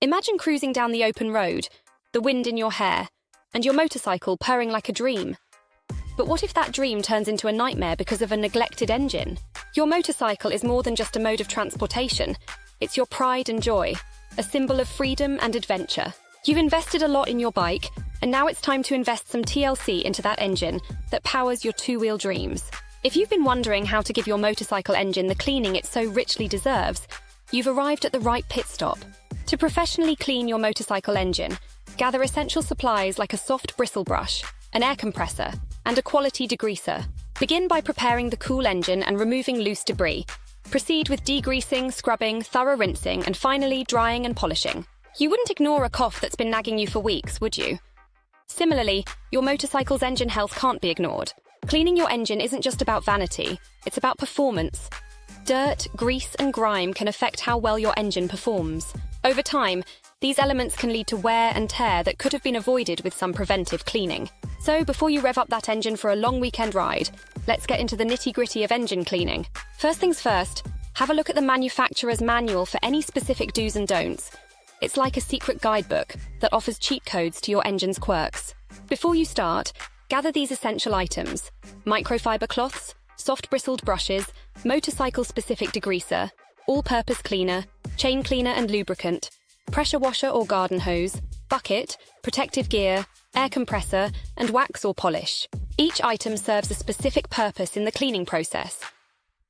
Imagine cruising down the open road, the wind in your hair, and your motorcycle purring like a dream. But what if that dream turns into a nightmare because of a neglected engine? Your motorcycle is more than just a mode of transportation. It's your pride and joy, a symbol of freedom and adventure. You've invested a lot in your bike, and now it's time to invest some TLC into that engine that powers your two-wheel dreams. If you've been wondering how to give your motorcycle engine the cleaning it so richly deserves, you've arrived at the right pit stop. To professionally clean your motorcycle engine, gather essential supplies like a soft bristle brush, an air compressor, and a quality degreaser. Begin by preparing the cool engine and removing loose debris. Proceed with degreasing, scrubbing, thorough rinsing, and finally drying and polishing. You wouldn't ignore a cough that's been nagging you for weeks, would you? Similarly, your motorcycle's engine health can't be ignored. Cleaning your engine isn't just about vanity, it's about performance. Dirt, grease, and grime can affect how well your engine performs. Over time, these elements can lead to wear and tear that could have been avoided with some preventive cleaning. So before you rev up that engine for a long weekend ride, let's get into the nitty-gritty of engine cleaning. First things first, have a look at the manufacturer's manual for any specific do's and don'ts. It's like a secret guidebook that offers cheat codes to your engine's quirks. Before you start, gather these essential items: microfiber cloths, soft bristled brushes, motorcycle-specific degreaser, all-purpose cleaner, chain cleaner and lubricant, pressure washer or garden hose, bucket, protective gear, air compressor, and wax or polish. Each item serves a specific purpose in the cleaning process.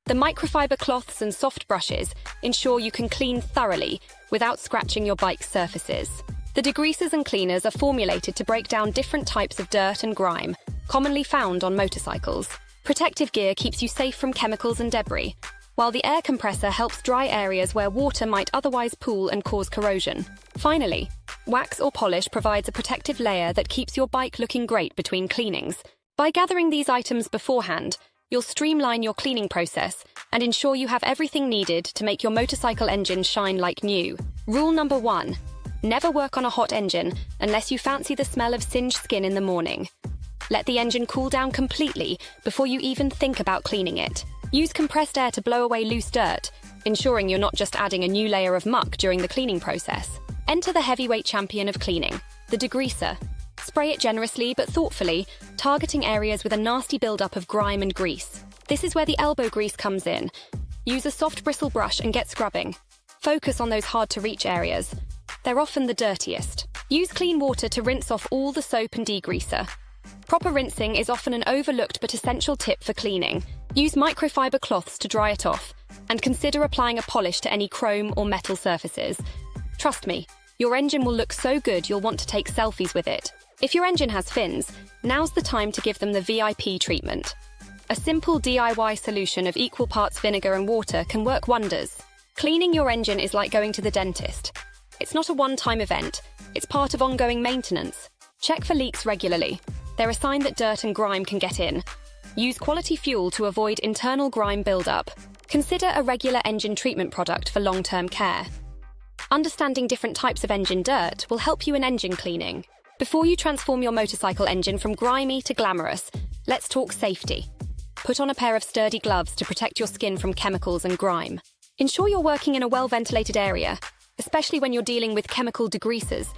The microfiber cloths and soft brushes ensure you can clean thoroughly without scratching your bike's surfaces. The degreasers and cleaners are formulated to break down different types of dirt and grime, commonly found on motorcycles. Protective gear keeps you safe from chemicals and debris, while the air compressor helps dry areas where water might otherwise pool and cause corrosion. Finally, wax or polish provides a protective layer that keeps your bike looking great between cleanings. By gathering these items beforehand, you'll streamline your cleaning process and ensure you have everything needed to make your motorcycle engine shine like new. Rule number 1. Never work on a hot engine unless you fancy the smell of singed skin in the morning. Let the engine cool down completely before you even think about cleaning it. Use compressed air to blow away loose dirt, ensuring you're not just adding a new layer of muck during the cleaning process. Enter the heavyweight champion of cleaning, the degreaser. Spray it generously but thoughtfully, targeting areas with a nasty buildup of grime and grease. This is where the elbow grease comes in. Use a soft bristle brush and get scrubbing. Focus on those hard-to-reach areas. They're often the dirtiest. Use clean water to rinse off all the soap and degreaser. Proper rinsing is often an overlooked but essential tip for cleaning. Use microfiber cloths to dry it off, and consider applying a polish to any chrome or metal surfaces. Trust me, your engine will look so good you'll want to take selfies with it. If your engine has fins, now's the time to give them the VIP treatment. A simple DIY solution of equal parts vinegar and water can work wonders. Cleaning your engine is like going to the dentist. It's not a one-time event, it's part of ongoing maintenance. Check for leaks regularly. They're a sign that dirt and grime can get in. Use quality fuel to avoid internal grime buildup. Consider a regular engine treatment product for long-term care. Understanding different types of engine dirt will help you in engine cleaning. Before you transform your motorcycle engine from grimy to glamorous, let's talk safety. Put on a pair of sturdy gloves to protect your skin from chemicals and grime. Ensure you're working in a well-ventilated area, especially when you're dealing with chemical degreasers.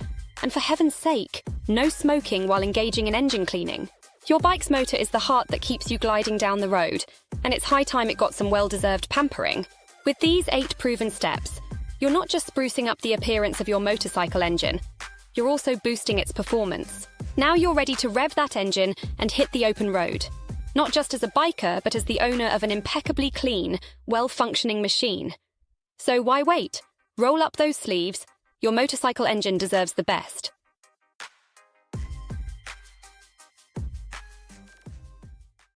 And for heaven's sake, no smoking while engaging in engine cleaning. Your bike's motor is the heart that keeps you gliding down the road, and it's high time it got some well-deserved pampering. With these 8 proven steps, you're not just sprucing up the appearance of your motorcycle engine, you're also boosting its performance. Now you're ready to rev that engine and hit the open road. Not just as a biker, but as the owner of an impeccably clean, well-functioning machine. So why wait? Roll up those sleeves. Your motorcycle engine deserves the best.